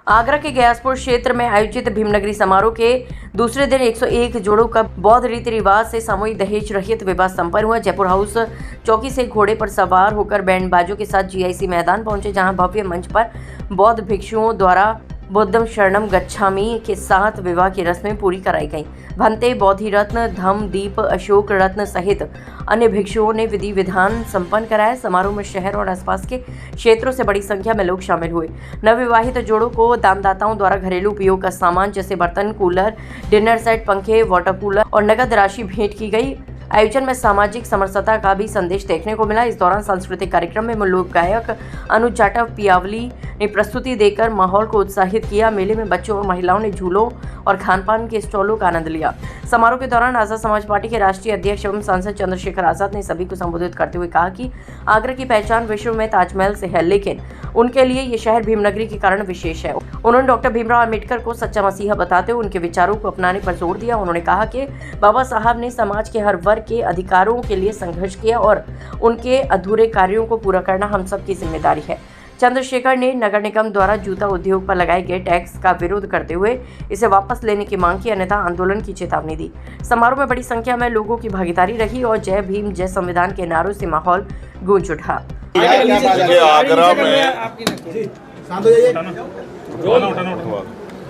आगरा के गयासपुर क्षेत्र में आयोजित भीमनगरी समारोह के दूसरे दिन 101 जोड़ों का बौद्ध रीति रिवाज से सामूहिक दहेज रहित विवाह संपन्न हुआ। जयपुर हाउस चौकी से घोड़े पर सवार होकर बैंड बाजों के साथ जीआईसी मैदान पहुंचे, जहां भव्य मंच पर बौद्ध भिक्षुओं द्वारा बुद्धम शरणम गच्छामि के साथ विवाह की रस्में पूरी कराई गईं। भंते, बोधि रत्न, धम, दीप, अशोक रत्न सहित अन्य भिक्षुओं ने विधि विधान संपन्न कराया। समारोह में शहर और आसपास के क्षेत्रों से बड़ी संख्या में लोग शामिल हुए। नवविवाहित जोड़ों को दानदाताओं द्वारा घरेलू उपयोग का सामान जैसे बर्तन, कूलर, डिनर सेट, पंखे, वाटर कूलर और नगद राशि भेंट की गई। आयोजन में सामाजिक समरसता का भी संदेश देखने को मिला। इस दौरान सांस्कृतिक कार्यक्रम में लोक गायक अनुज जाटव पियावली ने प्रस्तुति देकर माहौल को उत्साहित किया। मेले में बच्चों और महिलाओं ने झूलों और खानपान के स्टॉलों का आनंद लिया। समारोह के दौरान आजाद समाज पार्टी के राष्ट्रीय अध्यक्ष एवं सांसद चंद्रशेखर आजाद ने सभी को संबोधित करते हुए कहा कि आगरा की पहचान विश्व में ताजमहल से है, लेकिन उनके लिए ये शहर भीमनगरी के कारण विशेष है। उन्होंने डॉक्टर भीमराव अम्बेडकर को सच्चा मसीहा बताते हुए उनके विचारों को अपनाने पर जोर दिया। उन्होंने कहा कि बाबा साहब ने समाज के हर वर्ग के अधिकारों के लिए संघर्ष किया और उनके अधूरे कार्यों को पूरा करना हम सबकी जिम्मेदारी है। चंद्रशेखर ने नगर निगम द्वारा जूता उद्योग पर लगाए गए टैक्स का विरोध करते हुए इसे वापस लेने की मांग की, अन्यथा आंदोलन की चेतावनी दी। समारोह में बड़ी संख्या में लोगों की भागीदारी रही और जय भीम जय संविधान के नारों से माहौल गूंज उठा। आगरा में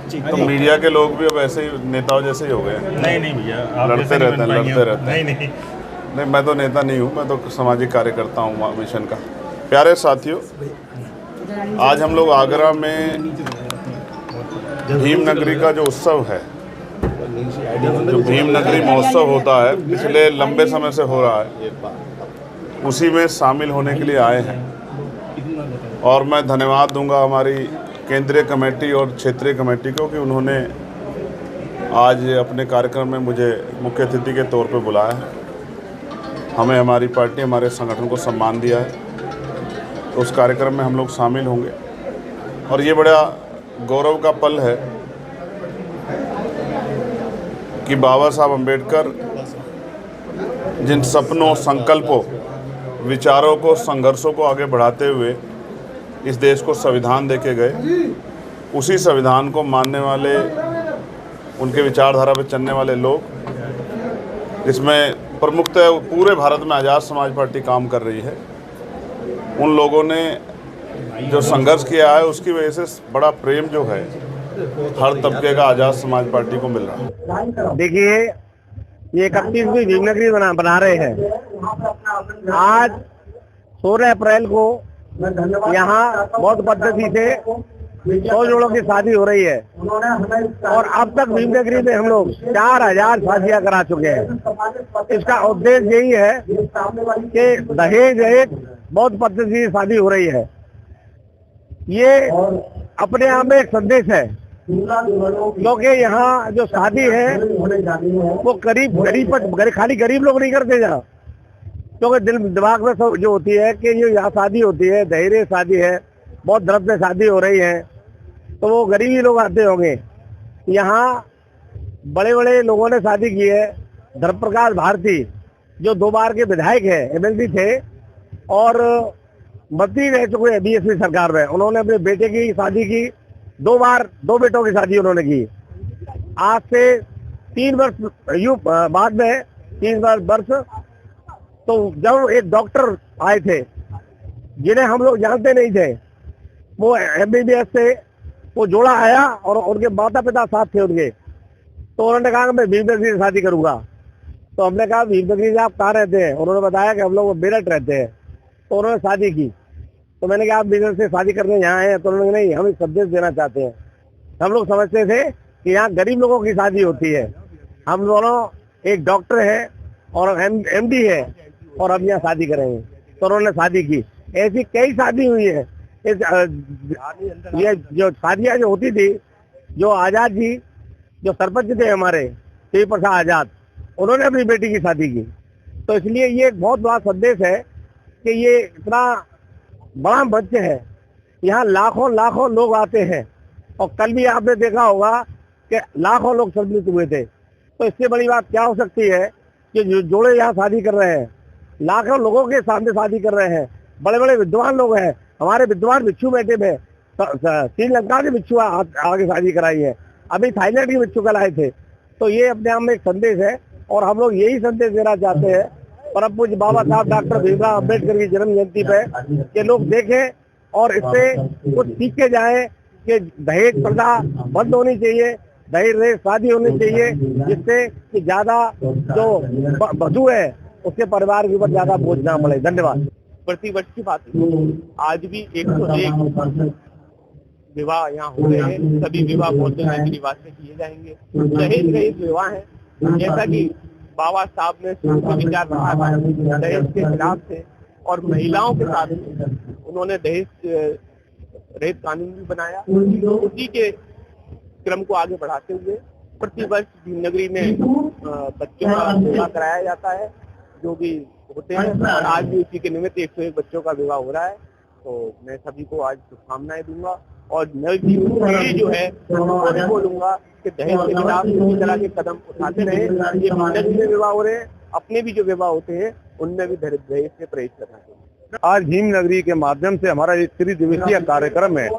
तो मीडिया के लोग भी अब ऐसे ही नेताओं जैसे ही हो गए। नहीं भैया, लड़ते रहते हैं। नहीं, मैं तो नेता नहीं हूँ, मैं तो सामाजिक कार्यकर्ता हूँ मिशन का। प्यारे साथियों, आज हम लोग आगरा में भीमनगरी का जो उत्सव है, जो भीमनगरी महोत्सव होता है, पिछले लंबे समय से हो रहा है, उसी में शामिल होने के लिए आए हैं। और मैं धन्यवाद दूंगा हमारी केंद्रीय कमेटी और क्षेत्रीय कमेटी को कि उन्होंने आज अपने कार्यक्रम में मुझे मुख्य अतिथि के तौर पर बुलाया है। हमें हमारी पार्टी, हमारे संगठन को सम्मान दिया है, तो उस कार्यक्रम में हम लोग शामिल होंगे। और ये बड़ा गौरव का पल है कि बाबा साहब अम्बेडकर जिन सपनों, संकल्पों, विचारों को, संघर्षों को आगे बढ़ाते हुए इस देश को संविधान देके गए, उसी संविधान को मानने वाले, उनके विचारधारा पे चलने वाले लोग, जिसमें प्रमुखतः पूरे भारत में आज़ाद समाज पार्टी काम कर रही है, उन लोगों ने जो संघर्ष किया है उसकी वजह से बड़ा प्रेम जो है हर तबके का आज़ाद समाज पार्टी को मिल रहा है। देखिए, ये 31वीं भीमनगरी बना रहे हैं। आज 16 अप्रैल को यहाँ बौद्ध पद्धति से 100 जोड़ों की शादी हो रही है और अब तक भीमनगरी में हम लोग 4000 शादियां करा चुके हैं। इसका उद्देश्य यही है कि दहेज रहित बौद्ध पद्धति की शादी हो रही है। ये अपने आप में एक संदेश है, क्योंकि यहाँ जो शादी है वो खाली गरीब लोग नहीं करते यहाँ, क्योंकि दिल दिमाग में जो होती है कि ये यहाँ शादी होती है, दहेज शादी है, बहुत धर्म से शादी हो रही है, तो वो गरीब ही लोग आते होंगे। यहाँ बड़े बड़े लोगों ने शादी की है। धर्मप्रकाश भारती जो 2 बार के विधायक है, एमएलसी थे और मंत्री रह चुके हैं बीएसपी सरकार में, उन्होंने अपने बेटे की शादी की 2 बार, 2 बेटों की शादी उन्होंने की। आज से 3 वर्ष बाद में 3 वर्ष तो जब एक डॉक्टर आए थे जिन्हें हम लोग जानते नहीं थे, वो एमबीबीएस से वो जोड़ा आया और उनके माता पिता साथ थे उनके, तो उन्होंने कहा कि मैं भीमनगरी से शादी करूंगा। तो हमने कहा भीमनगरी से आप कहाँ रहते हैं? उन्होंने बताया कि हम लोग मेरठ रहते हैं। तो उन्होंने शादी की। तो मैंने कहा आप भीमनगरी से शादी करने यहाँ आए हैं? तो उन्होंने नहीं, हम एक संदेश देना चाहते हैं। हम लोग समझते थे कि यहाँ गरीब लोगों की शादी होती है। हम दोनों, एक डॉक्टर है और एमडी है, और हम यहाँ शादी करेंगे। तो उन्होंने शादी की। ऐसी कई शादी हुई है। ये जो शादियाँ जो होती थी, जो आजाद जी जो सरपंच थे हमारे श्री प्रसाद आजाद, उन्होंने अपनी बेटी की शादी की। तो इसलिए ये एक बहुत बड़ा संदेश है कि ये इतना बड़ा मंच है, यहाँ लाखों लोग आते हैं। और कल भी आपने देखा होगा कि लाखों लोग सम्मिलित हुए थे। तो इससे बड़ी बात क्या हो सकती है कि जो जोड़े यहाँ शादी कर रहे हैं, लाखों लोगों के सामने शादी कर रहे हैं, बड़े बड़े विद्वान लोग हैं, हमारे विद्वान भिक्षु बैठे हैं, श्रीलंका के बिच्छू आगे शादी कराई है, अभी थाईलैंड के बिच्छू कल आए थे। तो ये अपने आप में एक संदेश है और हम लोग यही संदेश देना चाहते हैं परम पूज्य बाबा साहब डॉक्टर भीमराव अम्बेडकर की जन्म जयंती पे कि लोग देखें और इससे कुछ सीख के जाएं कि दहेज प्रथा बंद होनी चाहिए, दहेज रहित शादी होनी चाहिए, जिससे कि ज्यादा जो वधू है उसके परिवार के ऊपर ज्यादा बोझ ना पड़े। धन्यवाद। प्रतिवर्ष की बात आज भी 101 विवाह यहाँ हो रहे हैं। सभी विवाह बौद्ध रीति रिवाज से किए जाएंगे। दहेज रहित विवाह है, जैसा कि बाबा साहब ने विचार रखा दहेज के खिलाफ थे और महिलाओं के साथ उन्होंने दहेज रहित कानून भी बनाया। उसी के क्रम को आगे बढ़ाते हुए प्रतिवर्ष भीमनगरी में बच्चों का विवाह कराया जाता है, जो भी होते हैं। और आज भी उसी के निमित्त 101 बच्चों का विवाह हो रहा है। तो मैं सभी को आज शुभकामनाएं दूंगा और नई पीढ़ी जो है उनको भी बोलूंगा कि दहेज के खिलाफ इसी तरह के कदम उठाते रहे। ये भीमनगरी में विवाह हो रहे हैं, अपने भी जो विवाह होते हैं उनमें भी दहेज से परहेज करना चाहिए। आज भीमनगरी के माध्यम से हमारा ये 3 दिवसीय कार्यक्रम है।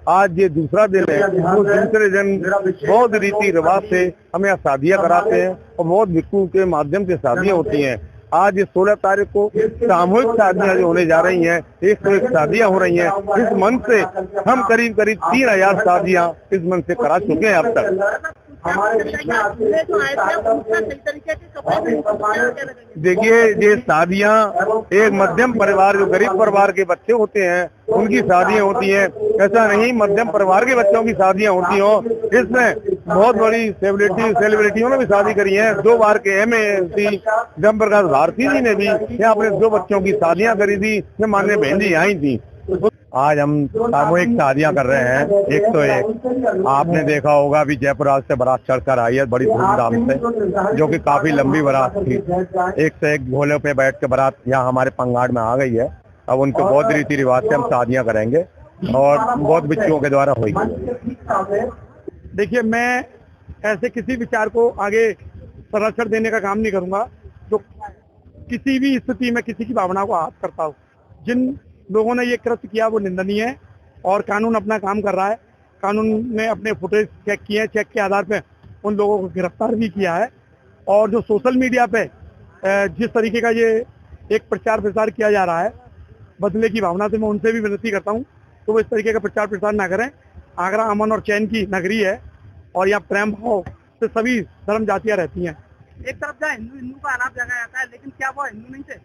आज ये दूसरा दिन है। वो दूसरे दिन बौद्ध रीति रिवाज से हम यहाँ शादियाँ कराते हैं और बौद्ध भिक्षु के माध्यम से शादियाँ होती हैं। आज ये 16 तारीख को सामूहिक शादियाँ जो होने जा रही हैं, 101 शादियाँ हो रही हैं। इस मन से हम करीब 3000 शादियाँ इस मन से करा चुके हैं अब तक। देखिए, ये शादियाँ एक मध्यम परिवार, जो गरीब परिवार के बच्चे होते हैं उनकी शादियाँ होती हैं। ऐसा नहीं मध्यम परिवार के बच्चों की शादियाँ होती हो। इसमें बहुत बड़ी सेलिब्रिटियों ने भी शादी करी है। 2 बार के MAC जम प्रकाश भारती जी ने भी यहाँ अपने 2 बच्चों की शादियाँ करी थी। माननीय बहन जी आई थी। आज हम सामूहिक शादियां कर रहे हैं 101। आपने देखा होगा अभी जयपुर आज से बारात चढ़कर आई है बड़ी धूमधाम से, जो कि काफी लंबी बारात थी। 101 घोड़े पे बैठ के बारात यहाँ हमारे पंगाड़ में आ गई है। अब उनके बौद्ध रीति रिवाज से हम शादियां करेंगे और बौद्ध बिच्छुओं के द्वारा होगी। देखिए, मैं ऐसे किसी विचार को आगे संरक्षण देने का काम नहीं करूंगा जो किसी भी स्थिति में किसी की भावना को आहत करता हो। जिन लोगों ने ये कृत्य किया वो निंदनीय है और कानून अपना काम कर रहा है। कानून ने अपने फुटेज चेक किए हैं, चेक के आधार पे उन लोगों को गिरफ्तार भी किया है। और जो सोशल मीडिया पे जिस तरीके का ये एक प्रचार प्रसार किया जा रहा है बदले की भावना से, मैं उनसे भी विनती करता हूँ तो वो इस तरीके का प्रचार प्रसार ना करें। आगरा अमन और चैन की नगरी है और यहाँ प्रेम भाव से सभी धर्म जातियाँ रहती हैं। एक तरफ जहाँ हिंदू का आलाप लगाया जाता है, लेकिन क्या वो हिंदू नहीं थे?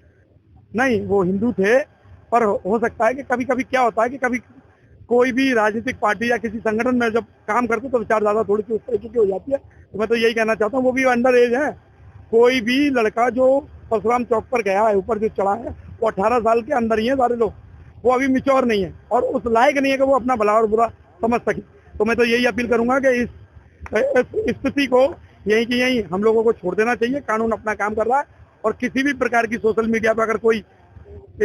नहीं, वो हिंदू थे, पर हो सकता है कि कभी कभी क्या होता है कि कभी कोई भी राजनीतिक पार्टी या किसी संगठन में जब काम करते तो विचारधारा थोड़ी सी उस तरीके की हो जाती है। तो मैं तो यही कहना चाहता हूँ, वो भी अंडर एज है। कोई भी लड़का जो परशुराम चौक पर गया है, ऊपर जो चढ़ा है, वो 18 साल के अंदर ही है सारे लोग। वो अभी मिच्योर नहीं है और उस लायक नहीं है कि वो अपना भला और बुरा समझ सके। तो मैं तो यही अपील करूंगा कि इस स्थिति को यहीं हम लोगों को छोड़ देना चाहिए। कानून अपना काम कर रहा है और किसी भी प्रकार की सोशल मीडिया पर अगर कोई